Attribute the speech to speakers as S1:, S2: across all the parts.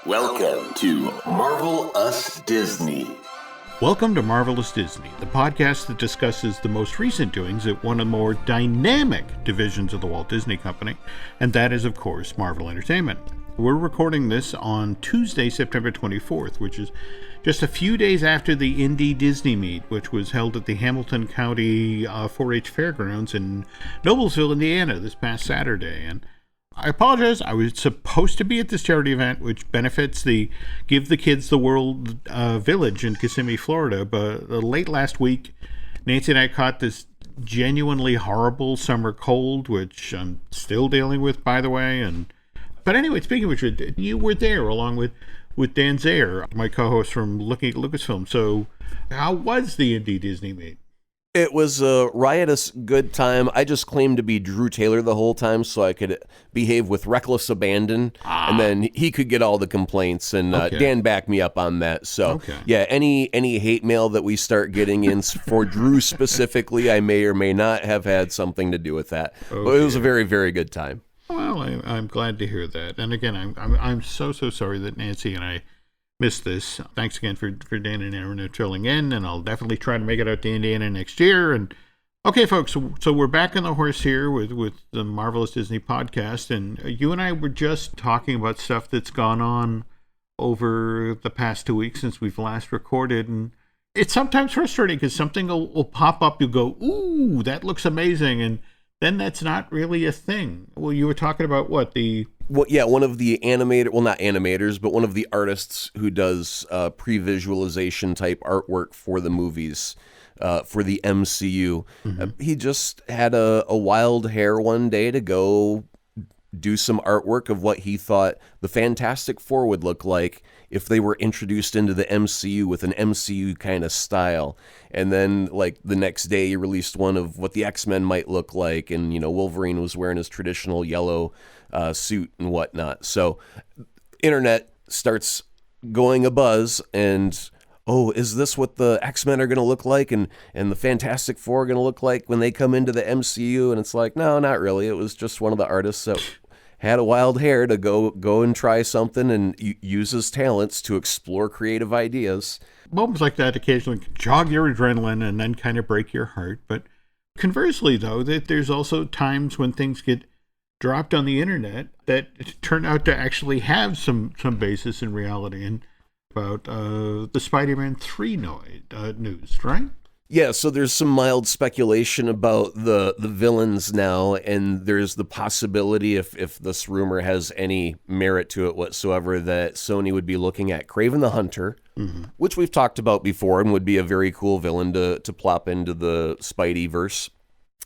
S1: Welcome to Marvel Us Disney.
S2: Welcome to Marvelous Disney, the podcast that discusses the most recent doings at one of the more dynamic divisions of the Walt Disney Company, and that is, of course, Marvel Entertainment. We're recording this on Tuesday, September 24th, which is just a few days after the Indie Disney Meet, which was held at the Hamilton County 4-H Fairgrounds in Noblesville, Indiana, this past Saturday. And I apologize, I was supposed to be at this charity event, which benefits the Give the Kids the World Village in Kissimmee, Florida, but late last week, Nancy and I caught this genuinely horrible summer cold, which I'm still dealing with, by the way. But anyway, speaking of which, you were there along with Dan Zayer, my co-host from Looking at Lucasfilm. So how was the Indie Disney Meet?
S3: It was a riotous good time. I just claimed to be Drew Taylor the whole time so I could behave with reckless abandon, and then he could get all the complaints, and Dan backed me up on that. So, yeah, any hate mail that we start getting in for Drew specifically, I may or may not have had something to do with that. But it was a very, very good time.
S2: Well, I'm glad to hear that. And again, I'm so sorry that Nancy and I missed this. Thanks again for Dan and Aaron filling in, and I'll definitely try to make it out to Indiana next year. And okay, folks, so we're back on the horse here with the Marvelous Disney podcast, and you and I were just talking about stuff that's gone on over the past 2 weeks since we've last recorded, and it's sometimes frustrating because something will pop up, you go, ooh, that looks amazing, and then that's not really a thing. Well, you were talking about what,
S3: one of the not animators, but one of the artists who does pre-visualization type artwork for the movies, for the MCU. He just had a wild hair one day to go do some artwork of what he thought the Fantastic Four would look like if they were introduced into the MCU with an MCU kind of style. And then, like, the next day he released one of what the X-Men might look like, and, you know, Wolverine was wearing his traditional yellow suit and whatnot. So internet starts going abuzz, and is this what the X-Men are going to look like and the Fantastic Four are going to look like when they come into the MCU? And it's like, no, not really. It was just one of the artists that had a wild hair to go and try something and use his talents to explore creative ideas.
S2: Moments like that occasionally jog your adrenaline and then kind of break your heart. But conversely, though, that there's also times when things get dropped on the internet that turn out to actually have some basis in reality. And about the Spider-Man 3 news, right?
S3: Yeah, so there's some mild speculation about the villains now, and there's the possibility, if this rumor has any merit to it whatsoever, that Sony would be looking at Kraven the Hunter, which we've talked about before and would be a very cool villain to plop into the Spideyverse.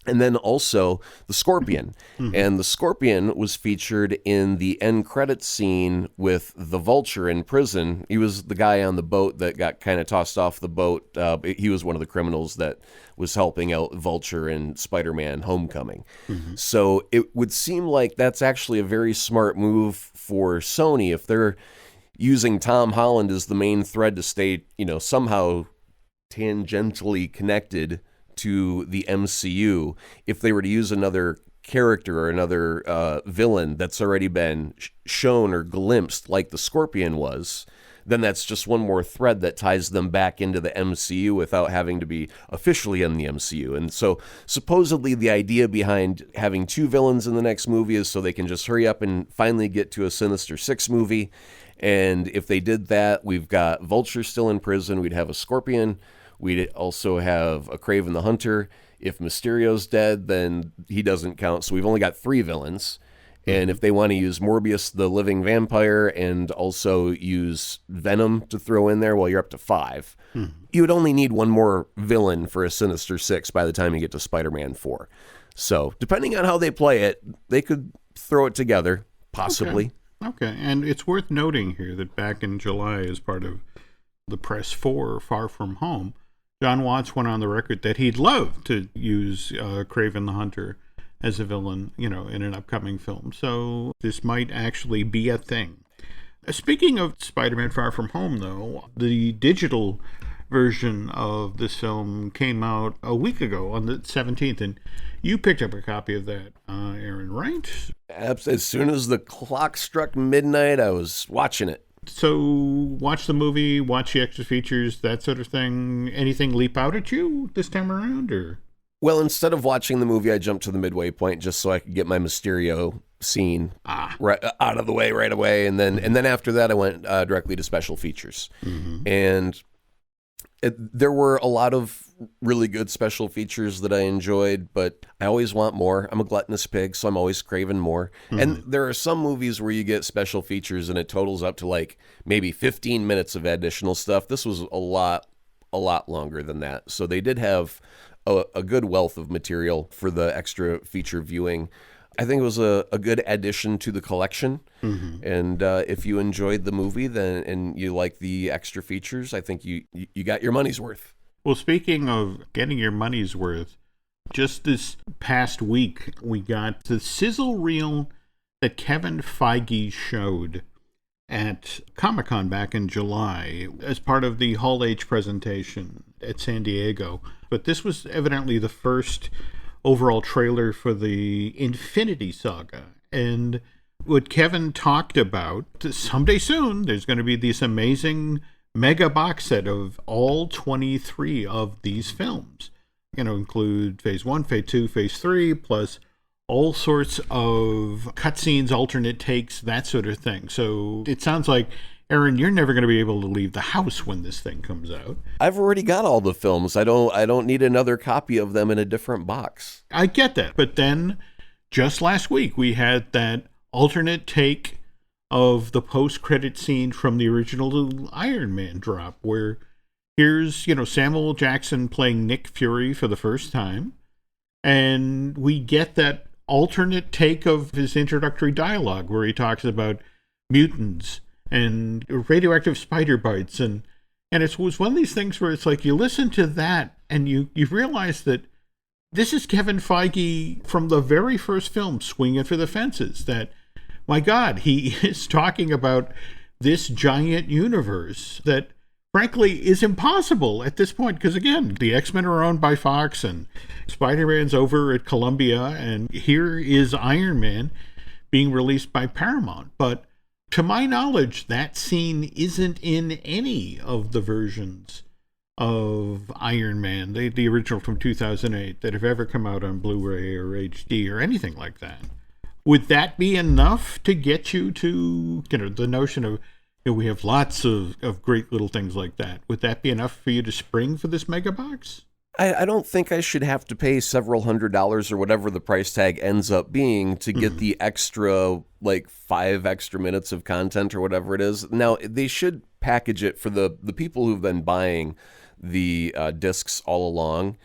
S3: And then also the Scorpion. And the Scorpion was featured in the end credits scene with the Vulture in prison. He was the guy on the boat that got kind of tossed off the boat. He was one of the criminals that was helping out Vulture in Spider-Man Homecoming. So it would seem like that's actually a very smart move for Sony if they're using Tom Holland as the main thread to stay, somehow tangentially connected to the MCU. If they were to use another character or another villain that's already been shown or glimpsed like the Scorpion was, then that's just one more thread that ties them back into the MCU without having to be officially in the MCU. And so supposedly the idea behind having two villains in the next movie is so they can just hurry up and finally get to a Sinister Six movie. And if they did that, we've got Vulture still in prison, we'd have a Scorpion, we'd also have a Kraven the Hunter. If Mysterio's dead, then he doesn't count. So we've only got three villains. And if they want to use Morbius the living vampire and also use Venom to throw in there, well, you're up to five. You would only need one more villain for a Sinister Six by the time you get to Spider-Man 4. So depending on how they play it, they could throw it together, possibly.
S2: Okay. And it's worth noting here that back in July, as part of the press for Far From Home, John Watts went on the record that he'd love to use Kraven the Hunter as a villain, in an upcoming film. So this might actually be a thing. Speaking of Spider-Man Far From Home, though, the digital version of this film came out a week ago on the 17th, and you picked up a copy of that, Aaron, right?
S3: As soon as the clock struck midnight, I was watching it.
S2: So watch the movie, watch the extra features, that sort of thing. Anything leap out at you this time around, or?
S3: Well, instead of watching the movie, I jumped to the midway point just so I could get my Mysterio scene right out of the way right away, and then after that, I went directly to special features, and there were a lot of really good special features that I enjoyed, but I always want more. I'm a gluttonous pig, so I'm always craving more. And there are some movies where you get special features and it totals up to like maybe 15 minutes of additional stuff. This was a lot longer than that. So they did have a good wealth of material for the extra feature viewing. I think it was a good addition to the collection. And if you enjoyed the movie and you like the extra features, I think you got your money's worth.
S2: Well, speaking of getting your money's worth, just this past week, we got the sizzle reel that Kevin Feige showed at Comic-Con back in July as part of the Hall H presentation at San Diego. But this was evidently the first overall trailer for the Infinity Saga. And what Kevin talked about, someday soon, there's going to be this amazing mega box set of all 23 of these films. Include Phase 1, Phase 2, Phase 3, plus all sorts of cutscenes, alternate takes, that sort of thing. So it sounds like, Aaron, you're never going to be able to leave the house when this thing comes out.
S3: I've already got all the films. I don't need another copy of them in a different box.
S2: I get that. But then just last week, we had that alternate take of the post-credit scene from the original Iron Man drop, where here's, Samuel Jackson playing Nick Fury for the first time, and we get that alternate take of his introductory dialogue where he talks about mutants and radioactive spider bites, and it was one of these things where it's like you listen to that and you realize that this is Kevin Feige from the very first film swinging for the fences, that my God, he is talking about this giant universe that, frankly, is impossible at this point. Because, again, the X-Men are owned by Fox and Spider-Man's over at Columbia. And here is Iron Man being released by Paramount. But to my knowledge, that scene isn't in any of the versions of Iron Man, the original from 2008, that have ever come out on Blu-ray or HD or anything like that. Would that be enough to get you to, the notion of, we have lots of great little things like that. Would that be enough for you to spring for this mega box?
S3: I don't think I should have to pay several $100s or whatever the price tag ends up being to get the extra, 5 extra minutes of content or whatever it is. Now, they should package it for the people who've been buying the discs all along.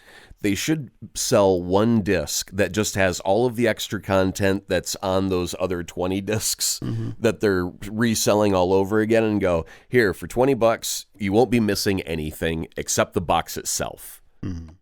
S3: They should sell one disc that just has all of the extra content that's on those other 20 discs that they're reselling all over again, and go, here, for $20, you won't be missing anything except the box itself.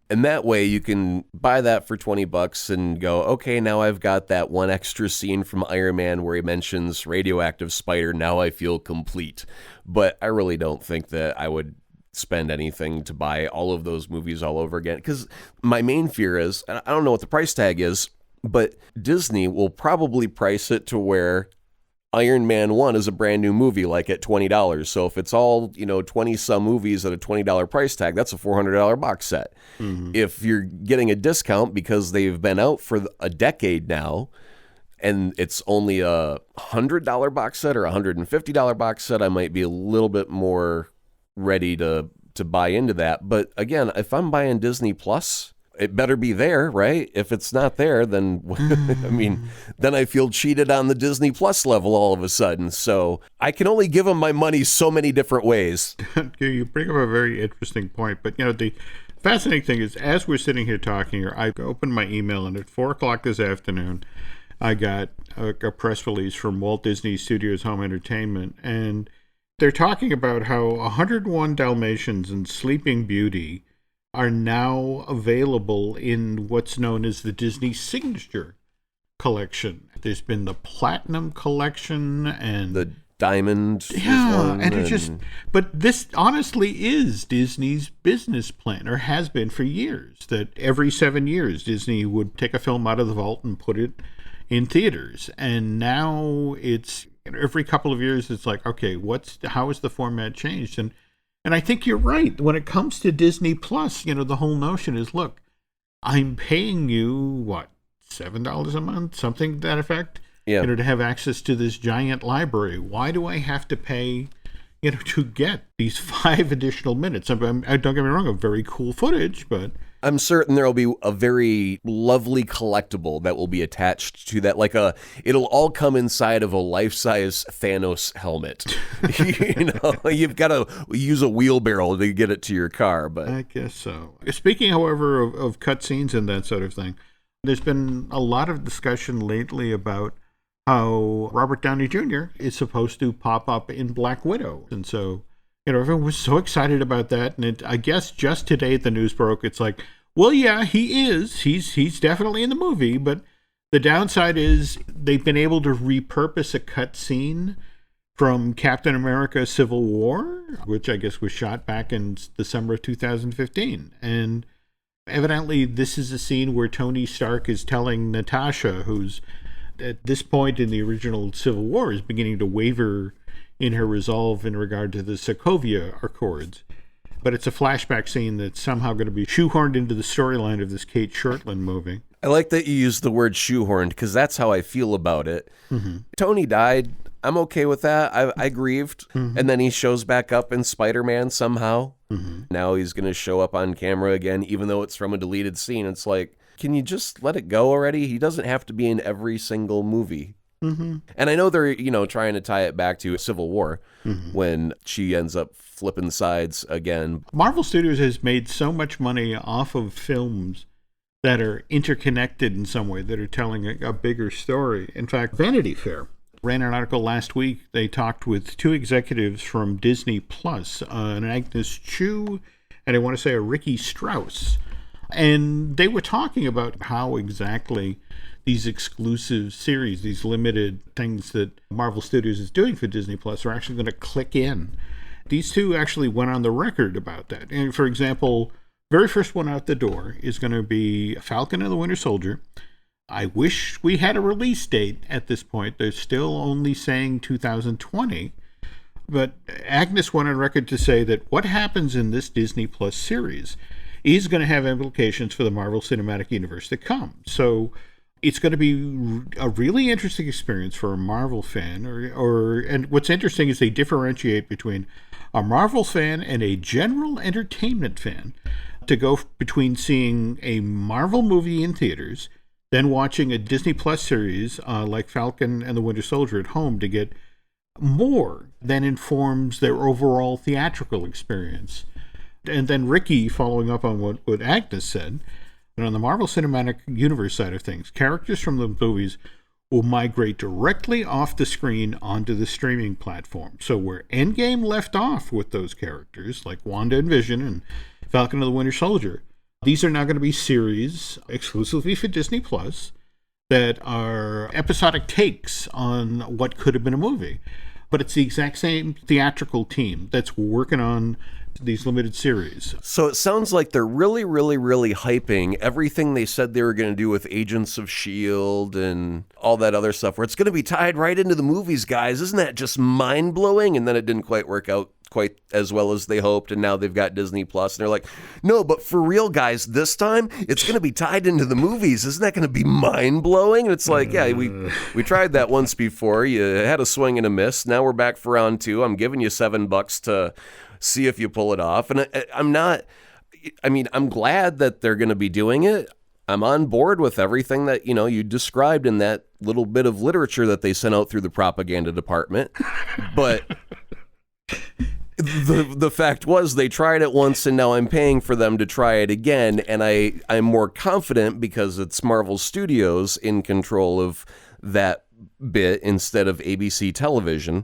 S3: And that way you can buy that for $20 and go, okay, now I've got that one extra scene from Iron Man where he mentions radioactive spider. Now I feel complete. But I really don't think that I would spend anything to buy all of those movies all over again, because my main fear is, and I don't know what the price tag is, but Disney will probably price it to where Iron Man 1 is a brand new movie, like at $20. So if it's all, 20 some movies at a $20 price tag, that's a $400 box set. If you're getting a discount because they've been out for a decade now, and it's only a $100 box set or a $150 box set, I might be a little bit more ready to buy into that. But again, if I'm buying Disney Plus, it better be there, right? If it's not there, then then I feel cheated on the Disney Plus level all of a sudden. So I can only give them my money so many different ways.
S2: You bring up a very interesting point, but the fascinating thing is, as we're sitting here talking here, I opened my email, and at 4:00 this afternoon, I got a press release from Walt Disney Studios Home Entertainment, and they're talking about how 101 Dalmatians and Sleeping Beauty are now available in what's known as the Disney Signature Collection. There's been the Platinum Collection and
S3: the Diamond.
S2: Yeah, and it just, but this honestly is Disney's business plan, or has been for years, that every 7 years Disney would take a film out of the vault and put it in theaters. And now it's every couple of years, it's like, okay, how has the format changed? And I think you're right. When it comes to Disney Plus, the whole notion is, look, I'm paying you, $7 a month, something to that effect, to have access to this giant library. Why do I have to pay, to get these 5 additional minutes? Don't get me wrong, a very cool footage, but
S3: I'm certain there will be a very lovely collectible that will be attached to that. It'll all come inside of a life-size Thanos helmet. You've got to use a wheelbarrow to get it to your car. But
S2: I guess so. Speaking, however, of cutscenes and that sort of thing, there's been a lot of discussion lately about how Robert Downey Jr. is supposed to pop up in Black Widow. And so, everyone was so excited about that. And I guess just today the news broke, it's like, well, yeah, he is. He's definitely in the movie. But the downside is they've been able to repurpose a cut scene from Captain America Civil War, which I guess was shot back in December of 2015. And evidently this is a scene where Tony Stark is telling Natasha, who's at this point in the original Civil War is beginning to waver in her resolve in regard to the Sokovia Accords. But it's a flashback scene that's somehow going to be shoehorned into the storyline of this Kate Shortland movie.
S3: I like that you use the word shoehorned, because that's how I feel about it. Mm-hmm. Tony died. I'm okay with that. I grieved. Mm-hmm. And then he shows back up in Spider-Man somehow. Mm-hmm. Now he's going to show up on camera again, even though it's from a deleted scene. It's like, can you just let it go already? He doesn't have to be in every single movie. Mm-hmm. And I know they're, trying to tie it back to Civil War when she ends up flipping sides again.
S2: Marvel Studios has made so much money off of films that are interconnected in some way, that are telling a bigger story. In fact, Vanity Fair ran an article last week. They talked with 2 executives from Disney Plus, an Agnes Chu, and I want to say a Ricky Strauss. And they were talking about how exactly these exclusive series, these limited things that Marvel Studios is doing for Disney Plus, are actually going to click in. These 2 actually went on the record about that. And for example, very first one out the door is going to be Falcon and the Winter Soldier. I wish we had a release date at this point. They're still only saying 2020. But Agnes went on record to say that what happens in this Disney Plus series is going to have implications for the Marvel Cinematic Universe to come. So it's going to be a really interesting experience for a Marvel fan. And what's interesting is they differentiate between a Marvel fan and a general entertainment fan, to go between seeing a Marvel movie in theaters, then watching a Disney Plus series like Falcon and the Winter Soldier at home, to get more than informs their overall theatrical experience. And then Ricky, following up on what Agnes said, and on the Marvel Cinematic Universe side of things, characters from the movies will migrate directly off the screen onto the streaming platform. So where Endgame left off with those characters, like Wanda and Vision and Falcon and the Winter Soldier, these are now going to be series exclusively for Disney Plus that are episodic takes on what could have been a movie. But it's the exact same theatrical team that's working on these limited series.
S3: So it sounds like they're really, really, really hyping everything they said they were going to do with Agents of S.H.I.E.L.D. and all that other stuff, where it's going to be tied right into the movies, guys. Isn't that just mind-blowing? And then it didn't quite work out quite as well as they hoped, and now they've got Disney Plus, and they're like, no, but for real, guys, this time it's going to be tied into the movies. Isn't that going to be mind-blowing? And it's like, yeah, we tried that once before. You had a swing and a miss. Now we're back for round 2. I'm giving you $7 to see if you pull it off. And I'm glad that they're going to be doing it. I'm on board with everything that, you described in that little bit of literature that they sent out through the propaganda department. But the fact was, they tried it once, and now I'm paying for them to try it again. And I'm more confident, because it's Marvel Studios in control of that bit instead of ABC Television,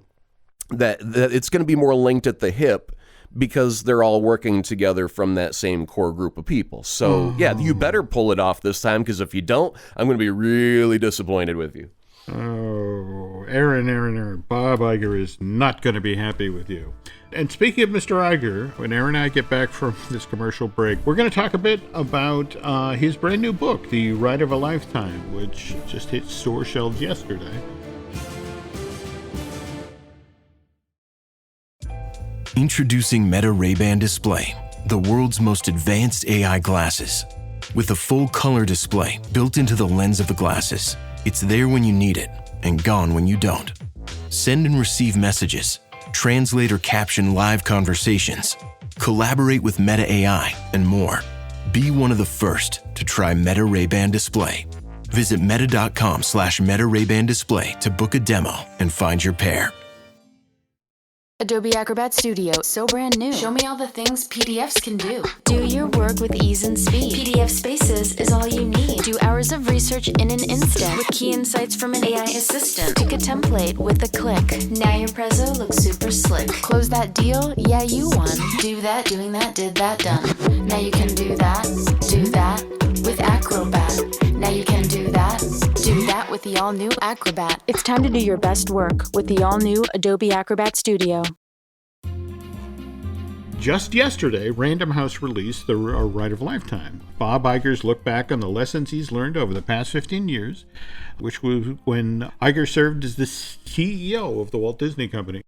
S3: that it's going to be more linked at the hip, because they're all working together from that same core group of people. So, yeah, you better pull it off this time, because if you don't, I'm going to be really disappointed with you.
S2: Oh, Aaron. Bob Iger is not going to be happy with you. And speaking of Mr. Iger, when Aaron and I get back from this commercial break, we're going to talk a bit about his brand new book, The Ride of a Lifetime, which just hit store shelves yesterday.
S4: Introducing Meta Ray-Ban Display, the world's most advanced AI glasses. With a full color display built into the lens of the glasses, it's there when you need it and gone when you don't. Send and receive messages, translate or caption live conversations, collaborate with Meta AI, and more. Be one of the first to try Meta Ray-Ban Display. Visit meta.com/Meta Ray-Ban Display to book a demo and find your pair.
S5: Adobe Acrobat Studio, so brand new. Show me all the things PDFs can do. Do your work with ease and speed. PDF Spaces is all you need. Do hours of research in an instant with key insights from an AI assistant. Pick a template with a click. Now your prezzo looks super slick. Close that deal? Yeah, you won. Do that, doing that, did that, done. Now you can do that with Acrobat. Now you can do that with the all-new Acrobat. It's time to do your best work with the all-new Adobe Acrobat Studio.
S2: Just yesterday, Random House released The Ride of a Lifetime. Bob Iger's look back on the lessons he's learned over the past 15 years, which was when Iger served as the CEO of the Walt Disney Company.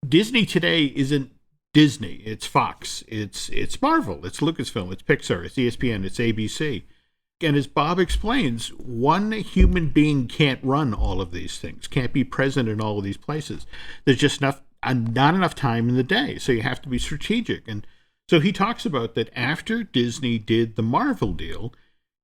S2: Disney today isn't Disney. It's Fox. It's Marvel. It's Lucasfilm. It's Pixar. It's ESPN. It's ABC. And as Bob explains, one human being can't run all of these things, can't be present in all of these places. There's just not enough time in the day, so you have to be strategic. And so he talks about that after Disney did the Marvel deal,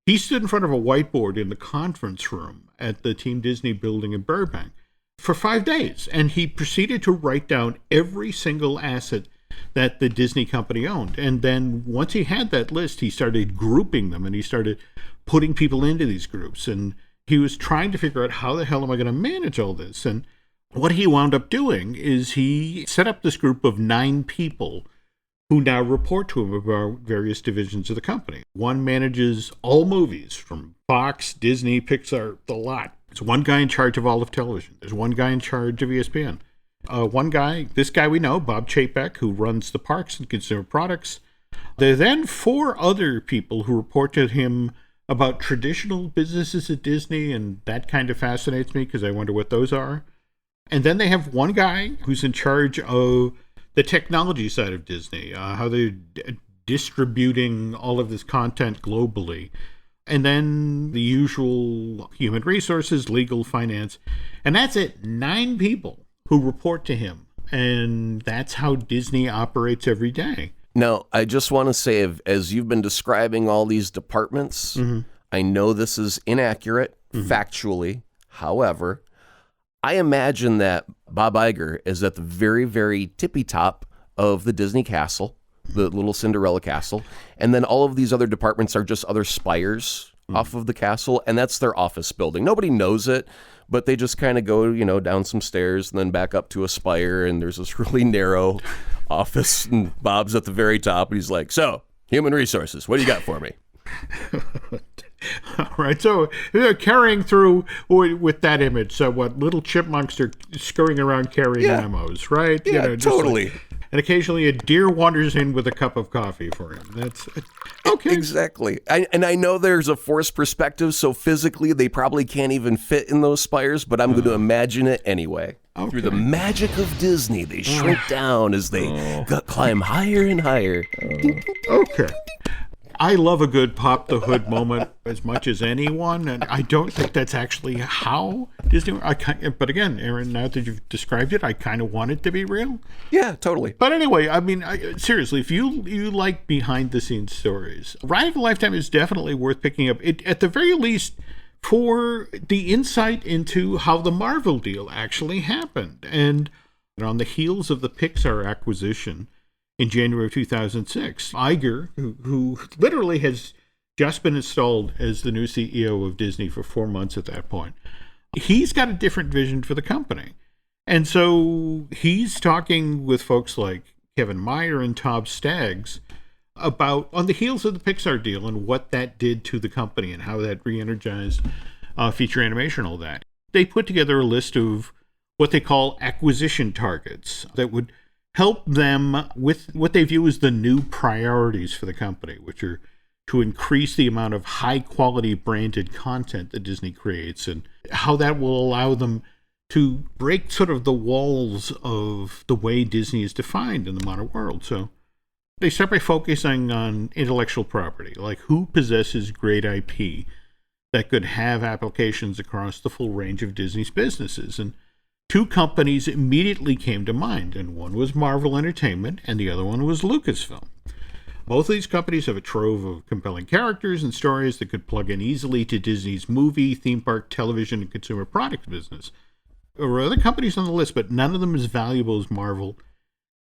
S2: he stood in front of a whiteboard in the conference room at the Team Disney building in Burbank for 5 days, and he proceeded to write down every single asset that the Disney company owned. And then once he had that list, he started grouping them, and he started putting people into these groups. And he was trying to figure out, how the hell am I going to manage all this? And what he wound up doing is he set up this group of 9 people who now report to him about various divisions of the company. One manages all movies from Fox, Disney, Pixar, the lot. There's one guy in charge of all of television. There's one guy in charge of ESPN. One guy, this guy we know, Bob Chapek, who runs the parks and consumer products. There are then 4 other people who report to him about traditional businesses at Disney, and that kind of fascinates me because I wonder what those are. And then they have one guy who's in charge of the technology side of Disney, how they're distributing all of this content globally. And then the usual human resources, legal, finance. And that's it, 9 people who report to him. And that's how Disney operates every day.
S3: Now, I just want to say, as you've been describing all these departments, I know this is inaccurate factually. However, I imagine that Bob Iger is at the very, very tippy top of the Disney castle, the little Cinderella castle. And then all of these other departments are just other spires off of the castle. And that's their office building. Nobody knows it, but they just kind of go, down some stairs and then back up to a spire. And there's this really narrow office, and Bob's at the very top, and he's like, "So, human resources, what do you got for me?"
S2: All right, so carrying through with that image, so what, little chipmunks are scurrying around carrying memos, right?
S3: Yeah, totally.
S2: And occasionally a deer wanders in with a cup of coffee for him. That's okay.
S3: Exactly. I know there's a forced perspective, so physically they probably can't even fit in those spires, but I'm going to imagine it anyway. Okay. Through the magic of Disney, they shrink down as they climb higher and higher.
S2: Okay. I love a good pop the hood moment as much as anyone, and I don't think that's actually how Disney. But again, Aaron, now that you've described it, I kind of want it to be real.
S3: Yeah, totally.
S2: But anyway, I mean, seriously, if you like behind the scenes stories, Ride of a Lifetime is definitely worth picking up. It, at the very least, for the insight into how the Marvel deal actually happened, and on the heels of the Pixar acquisition in January of 2006, Iger, who literally has just been installed as the new CEO of Disney for 4 months at that point, he's got a different vision for the company. And so he's talking with folks like Kevin Meyer and Todd Staggs about, on the heels of the Pixar deal, and what that did to the company and how that re-energized feature animation, all that. they put together a list of what they call acquisition targets that would help them with what they view as the new priorities for the company, which are to increase the amount of high-quality branded content that Disney creates, and how that will allow them to break sort of the walls of the way Disney is defined in the modern world. So they start by focusing on intellectual property, like who possesses great IP that could have applications across the full range of Disney's businesses. And two companies immediately came to mind, and one was Marvel Entertainment, and the other one was Lucasfilm. Both of these companies have a trove of compelling characters and stories that could plug in easily to Disney's movie, theme park, television, and consumer products business. There were other companies on the list, but none of them as valuable as Marvel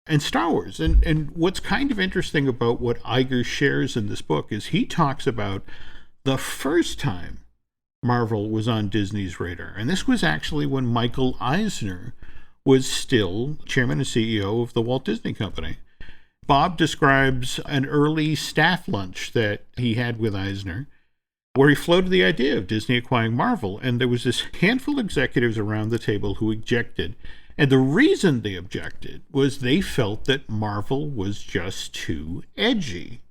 S2: and Star Wars. And what's kind of interesting about what Iger shares in this book is he talks about the first time Marvel was on Disney's radar. And this was actually when Michael Eisner was still chairman and CEO of the Walt Disney Company. Bob describes an early staff lunch that he had with Eisner, where he floated the idea of Disney acquiring Marvel. And there was this handful of executives around the table who objected. And the reason they objected was they felt that Marvel was just too edgy.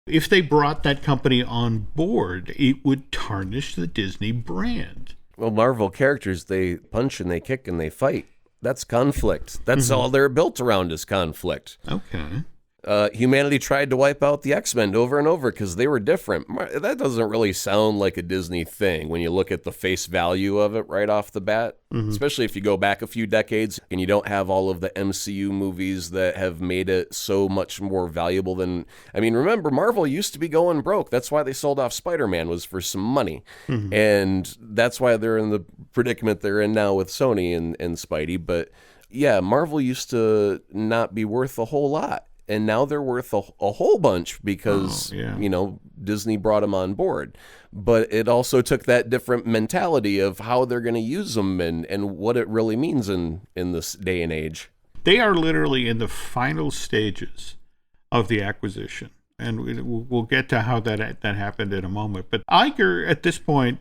S2: If they brought that company on board, it would tarnish the Disney brand.
S3: Well, Marvel characters, they punch and they kick and they fight. That's conflict. That's all they're built around is conflict.
S2: Okay.
S3: Humanity tried to wipe out the X-Men over and over because they were different. That doesn't really sound like a Disney thing when you look at the face value of it right off the bat, especially if you go back a few decades and you don't have all of the MCU movies that have made it so much more valuable than... I mean, remember, Marvel used to be going broke. That's why they sold off Spider-Man, was for some money. And that's why they're in the predicament they're in now with Sony and Spidey. But yeah, Marvel used to not be worth a whole lot. And now they're worth a whole bunch because, you know, Disney brought them on board. But it also took that different mentality of how they're going to use them and what it really means in this day and age.
S2: They are literally in the final stages of the acquisition. And we'll get to how that happened in a moment. But Iger, at this point,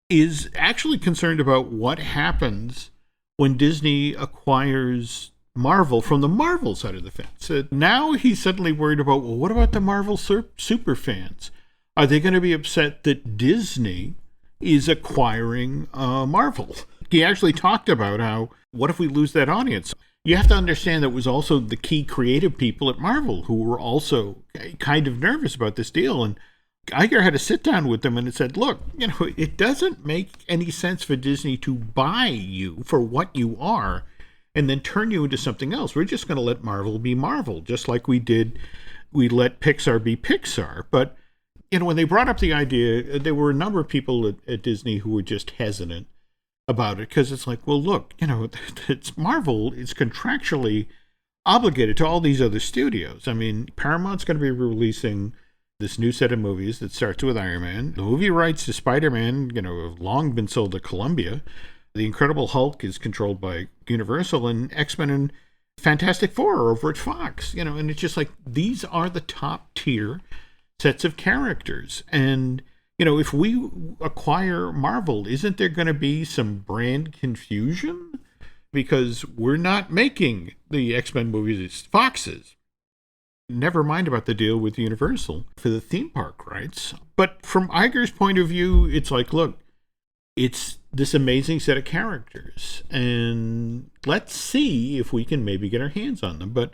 S2: is actually concerned about what happens when Disney acquires Marvel from the Marvel side of the fence. Now he's suddenly worried about, well, what about the Marvel super fans? Are they going to be upset that Disney is acquiring Marvel? He actually talked about how, what if we lose that audience? You have to understand that it was also the key creative people at Marvel who were also kind of nervous about this deal. And Iger had to sit down with them and said, look, you know, it doesn't make any sense for Disney to buy you for what you are and then turn you into something else. We're just going to let Marvel be Marvel, just like we let Pixar be Pixar. But, you know, when they brought up the idea, there were a number of people at Disney who were just hesitant about it, because it's like, well, look, you know, it's Marvel is contractually obligated to all these other studios. I mean, Paramount's going to be releasing this new set of movies that starts with Iron Man. The movie rights to Spider-Man, you know, have long been sold to Columbia. The Incredible Hulk is controlled by Universal, and X-Men and Fantastic Four are over at Fox, you know, and it's just like, these are the top tier sets of characters. And, you know, if we acquire Marvel, isn't there going to be some brand confusion? Because we're not making the X-Men movies, it's Fox's. Never mind about the deal with Universal for the theme park rights. But from Iger's point of view, it's like, look, it's this amazing set of characters, and let's see if we can maybe get our hands on them. But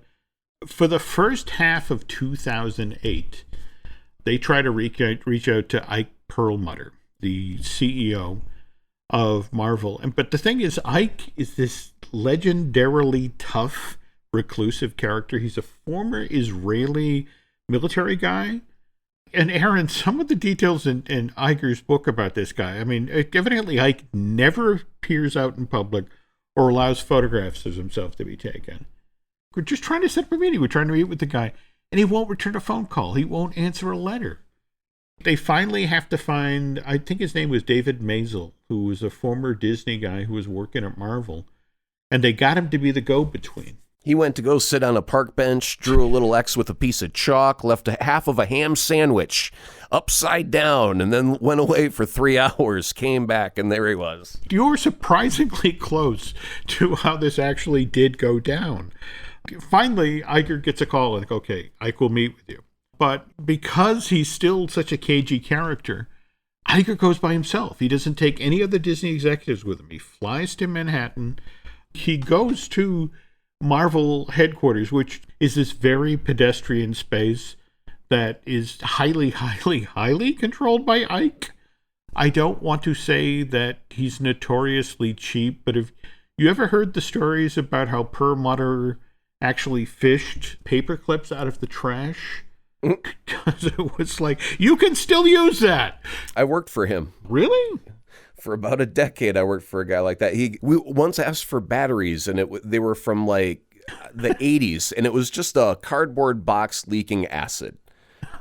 S2: for the first half of 2008, they try to reach out to Ike Perlmutter, the CEO of Marvel. But the thing is, Ike is this legendarily tough, reclusive character. He's a former Israeli military guy. And Aaron, some of the details in Iger's book about this guy, I mean, evidently Ike never appears out in public or allows photographs of himself to be taken. We're just trying to set up a meeting. We're trying to meet with the guy, and he won't return a phone call. He won't answer a letter. They finally have to find, I think his name was David Maisel, who was a former Disney guy who was working at Marvel, and they got him to be the go-between.
S3: He went to go sit on a park bench, drew a little X with a piece of chalk, left half of a ham sandwich upside down, and then went away for 3 hours, came back, and there he was.
S2: You were surprisingly close to how this actually did go down. Finally, Iger gets a call, like, okay, Ike will meet with you. But because he's still such a cagey character, Iger goes by himself. He doesn't take any of the Disney executives with him. He flies to Manhattan. He goes to Marvel headquarters, which is this very pedestrian space that is highly, highly, highly controlled by Ike. I don't want to say that he's notoriously cheap, but have you ever heard the stories about how Perlmutter actually fished paper clips out of the trash? Because it was like, you can still use that.
S3: I worked for him.
S2: Really?
S3: For about a decade, I worked for a guy like that. We once asked for batteries, and they were from like the 80s, and it was just a cardboard box leaking acid.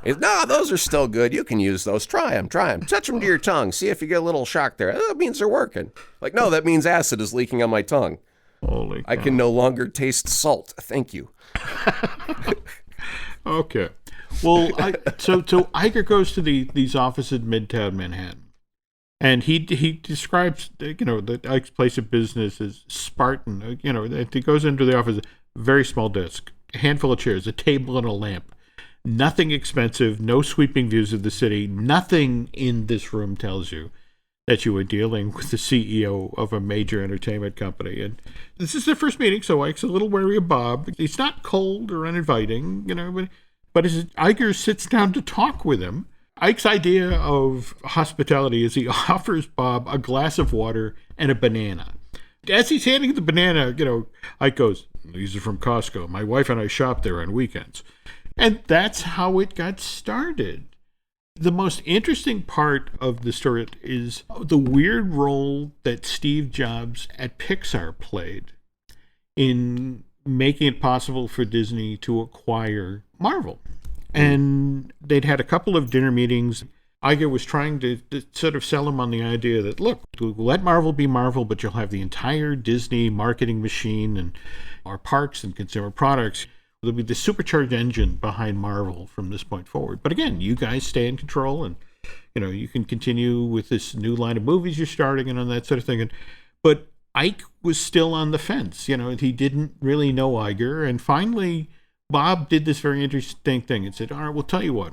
S3: No, those are still good. You can use those. Try them. Touch them to your tongue. See if you get a little shock there. That means they're working. Like, no, that means acid is leaking on my tongue.
S2: Holy cow.
S3: I can no longer taste salt. Thank you.
S2: Okay. Well, so Iger goes to these offices in Midtown Manhattan. And he describes, the Ike's place of business as Spartan. He goes into the office, very small desk, a handful of chairs, a table and a lamp. Nothing expensive, no sweeping views of the city. Nothing in this room tells you that you are dealing with the CEO of a major entertainment company. And this is their first meeting, so Ike's a little wary of Bob. He's not cold or uninviting, but as Iger sits down to talk with him, Ike's idea of hospitality is he offers Bob a glass of water and a banana. As he's handing the banana, Ike goes, "These are from Costco. My wife and I shop there on weekends." And that's how it got started. The most interesting part of the story is the weird role that Steve Jobs at Pixar played in making it possible for Disney to acquire Marvel. And they'd had a couple of dinner meetings. Iger was trying to sort of sell him on the idea that, look, let Marvel be Marvel, but you'll have the entire Disney marketing machine and our parks and consumer products. There'll be the supercharged engine behind Marvel from this point forward. But again, you guys stay in control, and you can continue with this new line of movies you're starting and on that sort of thing. But Ike was still on the fence. He didn't really know Iger, and finally Bob did this very interesting thing and said, all right, we'll tell you what,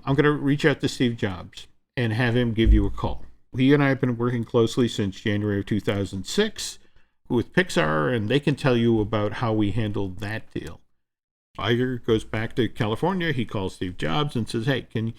S2: I'm going to reach out to Steve Jobs and have him give you a call. He and I have been working closely since January of 2006 with Pixar, and they can tell you about how we handled that deal. Iger goes back to California. He calls Steve Jobs and says, hey, can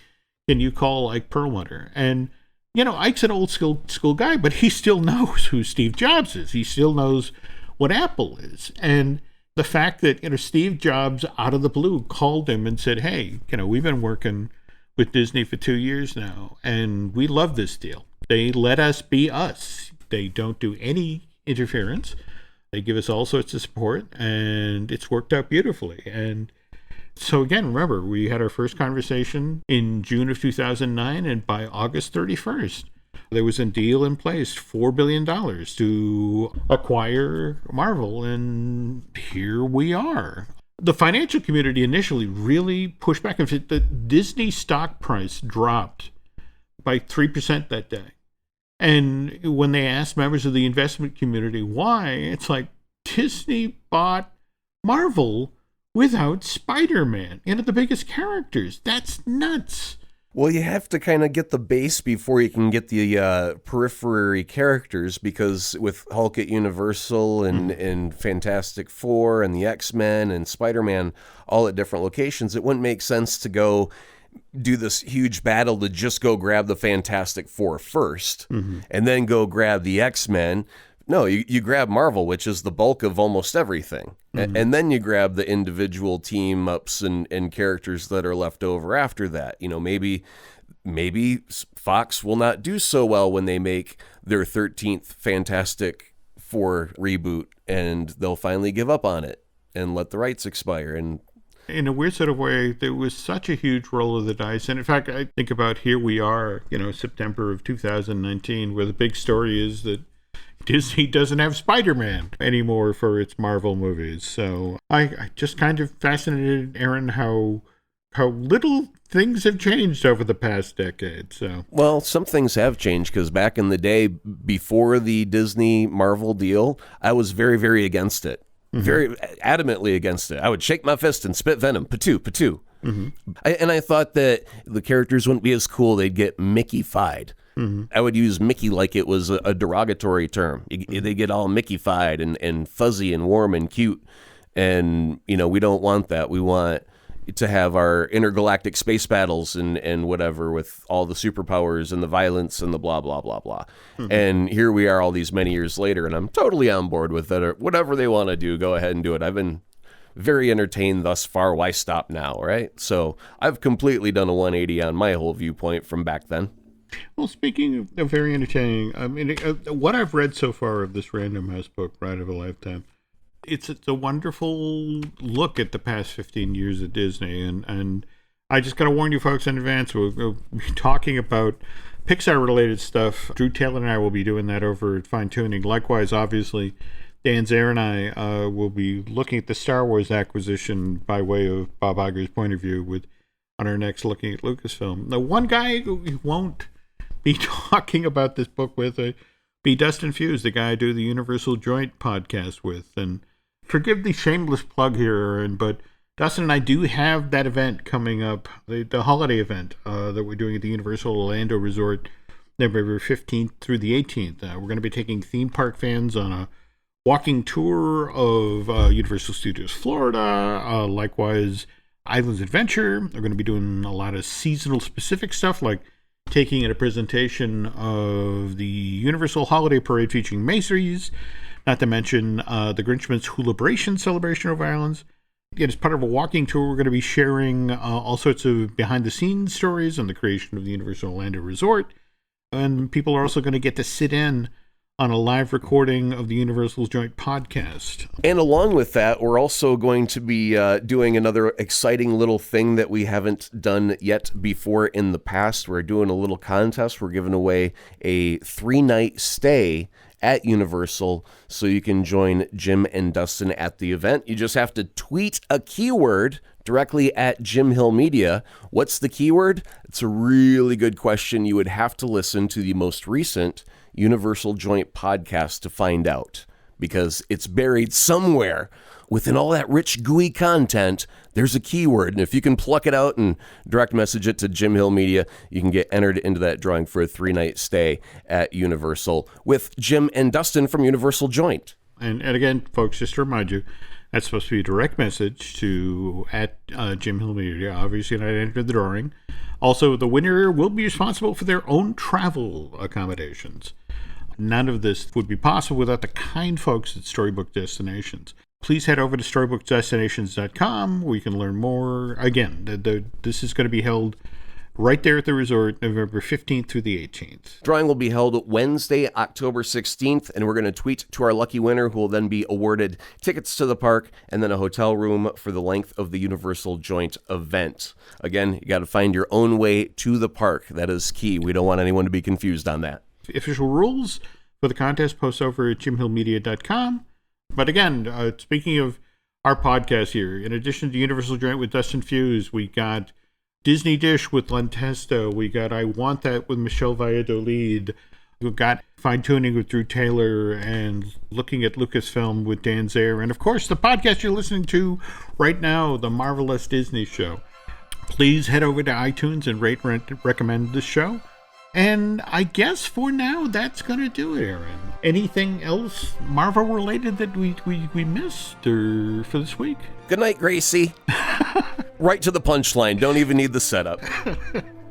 S2: you call Ike Perlmutter? And, Ike's an old school guy, but he still knows who Steve Jobs is. He still knows what Apple is. And the fact that, Steve Jobs out of the blue called him and said, hey, we've been working with Disney for 2 years now, and we love this deal. They let us be us. They don't do any interference. They give us all sorts of support, and it's worked out beautifully. And so again, remember, we had our first conversation in June of 2009, and by August 31st, there was a deal in place, $4 billion to acquire Marvel, and here we are. The financial community initially really pushed back. In fact, the Disney stock price dropped by 3% that day. And when they asked members of the investment community why, it's like, Disney bought Marvel without Spider-Man, the biggest characters. That's nuts.
S3: Well, you have to kind of get the base before you can get the periphery characters, because with Hulk at Universal and Fantastic Four and the X-Men and Spider-Man all at different locations, it wouldn't make sense to go do this huge battle to just go grab the Fantastic Four first and then go grab the X-Men. No, you grab Marvel, which is the bulk of almost everything. And then you grab the individual team-ups and characters that are left over after that. Maybe Fox will not do so well when they make their 13th Fantastic Four reboot, and they'll finally give up on it and let the rights expire. And
S2: in a weird sort of way, there was such a huge roll of the dice. And in fact, I think about here we are, September of 2019, where the big story is that Disney doesn't have Spider-Man anymore for its Marvel movies. So I just kind of fascinated, Aaron, how little things have changed over the past decade. So,
S3: well, some things have changed, because back in the day, before the Disney Marvel deal, I was very, very against it. Very adamantly against it. I would shake my fist and spit venom. Patoo, patoo. And I thought that the characters wouldn't be as cool. They'd get Mickey-fied. I would use Mickey like it was a derogatory term. They get all Mickey-fied and fuzzy and warm and cute. And, we don't want that. We want to have our intergalactic space battles and whatever, with all the superpowers and the violence and the blah, blah, blah, blah. And here we are all these many years later, and I'm totally on board with it. Or whatever they want to do, go ahead and do it. I've been very entertained thus far. Why stop now, right? So I've completely done a 180 on my whole viewpoint from back then.
S2: Well, speaking of very entertaining, I mean, what I've read so far of this Random House book, Ride of a Lifetime, it's a wonderful look at the past 15 years of Disney. And I just got to warn you folks in advance, we'll be talking about Pixar-related stuff. Drew Taylor and I will be doing that over at Fine Tuning. Likewise, obviously, Dan Zare and I will be looking at the Star Wars acquisition by way of Bob Iger's point of view on our next Looking at Lucasfilm. The one guy who won't be talking about this book with be Dustin Fuse, the guy I do the Universal Joint podcast with. And forgive the shameless plug here, Aaron, but Dustin and I do have that event coming up, the holiday event that we're doing at the Universal Orlando Resort, November 15th through the 18th. We're going to be taking theme park fans on a walking tour of Universal Studios Florida, likewise Islands Adventure. They're going to be doing a lot of seasonal specific stuff, like taking in a presentation of the Universal Holiday Parade featuring Macy's, not to mention the Grinchman's Hoolabration celebration over Islands. Again, as part of a walking tour, we're going to be sharing all sorts of behind-the-scenes stories on the creation of the Universal Orlando Resort. And people are also going to get to sit in on a live recording of the Universal's Joint podcast.
S3: And along with that, we're also going to be doing another exciting little thing that we haven't done yet before in the past. We're doing a little contest. We're giving away a 3-night stay at Universal, so you can join Jim and Dustin at the event. You just have to tweet a keyword directly at Jim Hill Media. What's the keyword? It's a really good question. You would have to listen to the most recent Universal Joint podcast to find out, because it's buried somewhere within all that rich, gooey content. There's a keyword, and if you can pluck it out and direct message it to Jim Hill Media, you can get entered into that drawing for a 3-night stay at Universal with Jim and Dustin from Universal Joint.
S2: And again, folks, just to remind you, that's supposed to be a direct message to at Jim Hill Media. Obviously, I entered the drawing. Also, the winner will be responsible for their own travel accommodations. None of this would be possible without the kind folks at Storybook Destinations. Please head over to storybooksdestinations.com where you can learn more. Again, this is going to be held right there at the resort, November 15th through the 18th.
S3: Drawing will be held Wednesday, October 16th, and we're going to tweet to our lucky winner, who will then be awarded tickets to the park and then a hotel room for the length of the Universal Joint event. Again, you got to find your own way to the park. That is key. We don't want anyone to be confused on that.
S2: Official rules for the contest post over at jimhillmedia.com. But again, speaking of our podcast here, in addition to Universal Joint with Dustin Fuse, we got Disney Dish with Len Testo. We got I Want That with Michelle Valladolid. We've got Fine Tuning with Drew Taylor and Looking at Lucasfilm with Dan Zare. And of course, the podcast you're listening to right now, The Marvelous Disney Show. Please head over to iTunes and rate and recommend this show. And I guess for now, that's going to do it, Aaron. Anything else Marvel-related that we missed or for this week?
S3: Good night, Gracie. Right to the punchline. Don't even need the setup.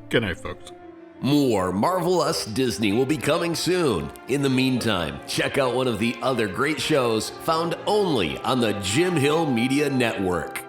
S2: Good night, folks.
S1: More Marvel Us Disney will be coming soon. In the meantime, check out one of the other great shows found only on the Jim Hill Media Network.